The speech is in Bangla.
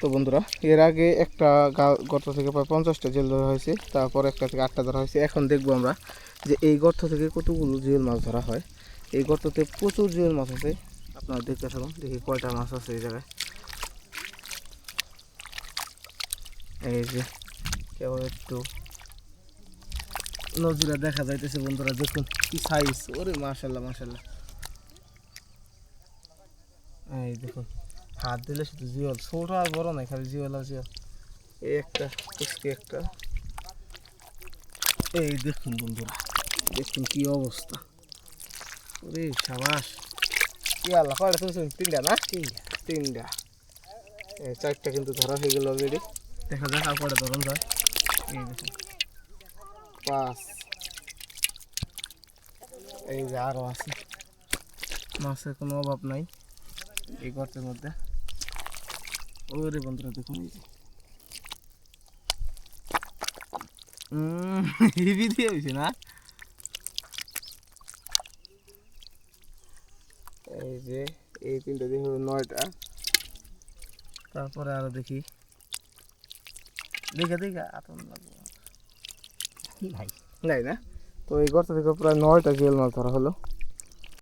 তো বন্ধুরা, এর আগে একটা গর্ত থেকে প্রায় 50টা জিওল ধরা হয়েছে, তারপর একটা থেকে 8টা ধরা হয়েছে। এখন দেখবো আমরা যে এই গর্ত থেকে কতগুলো জিওল মাছ ধরা হয়। এই গর্ততে প্রচুর জিওল মাছ আছে, আপনারা দেখতে থাকুন, দেখি কয়টা মাছ আছে এই জায়গায়। এই যে কেবল একটু নজরে দেখা যাইতেছে বন্ধুরা, দেখুন কি সাইজ, ওরে মাশাল্লাহ মাশাল্লাহ। এই দেখুন, হাত দিলে শুধু জিওল, ছোট আর বড় নাই, খালি জিওল আর জিওল। এই একটা কুচকি একটা, এই দেখুন বন্ধুরা, দেখুন কি অবস্থা, ওরে সাবাস। কি আল্লাহ, কয়টা তুলছেন? 3টা না? 3টা। এই 4টা কিন্তু ধরা হয়ে গেল অলরেডি। দেখা যাক আর কয়টা ধরন যায়। এই দেখুন 5, এই যে আরও আছে। মাছের কোনো অভাব নাই এই গর্তের মধ্যে। ওরে বন্ধুরা দেখুন, এই যে হেভি দিয়ে হয়েছে না? এই যে এই 3টা দিয়ে হলো 9টা। তারপরে আরো দেখি, দেখে দেখে আতন লাগবে নাই, নাই না? তো এই গর্ত থেকে প্রায় 9টা জিওল মাছ ধরা হলো।